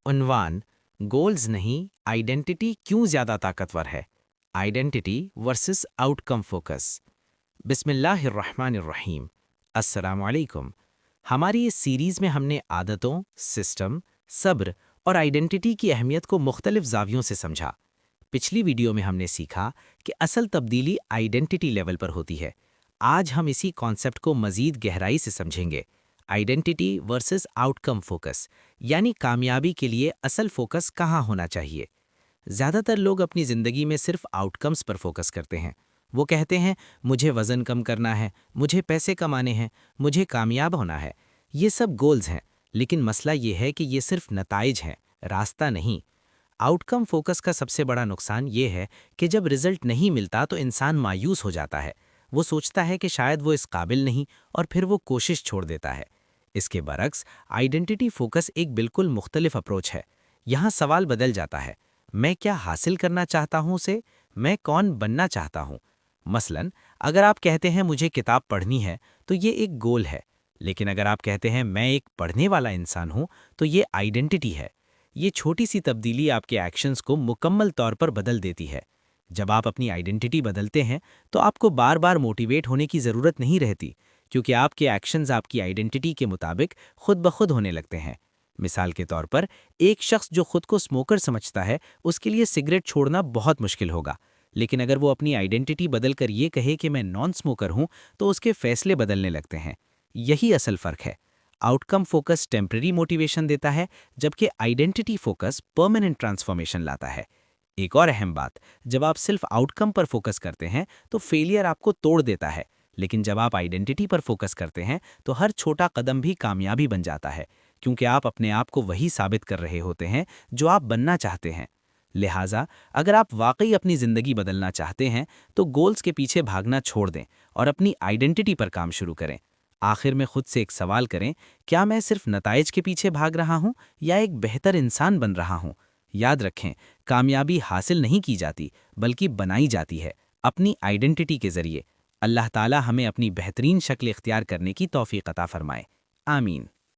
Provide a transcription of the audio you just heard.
عنوان: گولز نہیں، آئیڈینٹی کیوں زیادہ طاقتور ہے؟ Identity versus outcome focus. بسم اللہ الرحمن الرحیم۔ السلام علیکم۔ ہماری اس سیریز میں ہم نے عادتوں، سسٹم، صبر اور آئیڈینٹی کی اہمیت کو مختلف زاویوں سے سمجھا۔ پچھلی ویڈیو میں ہم نے سیکھا کہ اصل تبدیلی آئیڈینٹی لیول پر ہوتی ہے۔ آج ہم اسی کانسیپٹ کو مزید گہرائی سے سمجھیں گے۔ Identity versus outcome focus, یعنی کامیابی کے لیے اصل فوکس کہاں ہونا چاہیے۔ زیادہ تر لوگ اپنی زندگی میں صرف آؤٹ کمز پر فوکس کرتے ہیں۔ وہ کہتے ہیں مجھے وزن کم کرنا ہے، مجھے پیسے کمانے ہیں، مجھے کامیاب ہونا ہے۔ یہ سب گولز ہیں، لیکن مسئلہ یہ ہے کہ یہ صرف نتائج ہیں، راستہ نہیں۔ آؤٹ کم فوکس کا سب سے بڑا نقصان یہ ہے کہ جب رزلٹ نہیں ملتا تو انسان مایوس ہو جاتا ہے۔ وہ سوچتا ہے کہ شاید وہ اس قابل نہیں، اور پھر وہ کوشش چھوڑ دیتا ہے۔ اس کے برعکس آئیڈینٹی فوکس ایک بالکل مختلف اپروچ ہے۔ یہاں سوال بدل جاتا ہے، میں کیا حاصل کرنا چاہتا ہوں سے میں کون بننا چاہتا ہوں۔ مثلا اگر آپ کہتے ہیں مجھے کتاب پڑھنی ہے تو یہ ایک گول ہے، لیکن اگر آپ کہتے ہیں میں ایک پڑھنے والا انسان ہوں تو یہ آئیڈینٹی ہے۔ یہ چھوٹی سی تبدیلی آپ کے ایکشنز کو مکمل طور پر بدل دیتی ہے۔ جب آپ اپنی آئیڈینٹی بدلتے ہیں تو آپ کو بار بار موٹیویٹ ہونے کی ضرورت نہیں رہتی، کیونکہ آپ کے ایکشنز آپ کی آئیڈینٹی کے مطابق خود بخود ہونے لگتے ہیں۔ مثال کے طور پر، ایک شخص جو خود کو اسموکر سمجھتا ہے، اس کے لیے سگریٹ چھوڑنا بہت مشکل ہوگا، لیکن اگر وہ اپنی آئیڈینٹی بدل کر یہ کہے کہ میں نان اسموکر ہوں تو اس کے فیصلے بدلنے لگتے ہیں۔ یہی اصل فرق ہے۔ آؤٹ کم فوکس ٹیمپریری موٹیویشن دیتا ہے، جبکہ آئیڈینٹی فوکس پرماننٹ ٹرانسفارمیشن لاتا ہے۔ ایک اور اہم بات، جب آپ صرف آؤٹ کم پر فوکس کرتے ہیں تو فیلئر آپ کو توڑ دیتا ہے، لیکن جب آپ آئیڈینٹی پر فوکس کرتے ہیں تو ہر چھوٹا قدم بھی کامیابی بن جاتا ہے، کیونکہ آپ اپنے آپ کو وہی ثابت کر رہے ہوتے ہیں جو آپ بننا چاہتے ہیں۔ لہٰذا اگر آپ واقعی اپنی زندگی بدلنا چاہتے ہیں تو گولز کے پیچھے بھاگنا چھوڑ دیں اور اپنی آئیڈینٹی پر کام شروع کریں۔ آخر میں خود سے ایک سوال کریں، کیا میں صرف نتائج کے پیچھے بھاگ رہا ہوں یا ایک بہتر انسان بن رہا ہوں؟ یاد رکھیں، کامیابی حاصل نہیں کی جاتی بلکہ بنائی جاتی ہے، اپنی آئیڈینٹی کے ذریعے۔ اللہ تعالی ہمیں اپنی بہترین شکل اختیار کرنے کی توفیق عطا فرمائے۔ آمین۔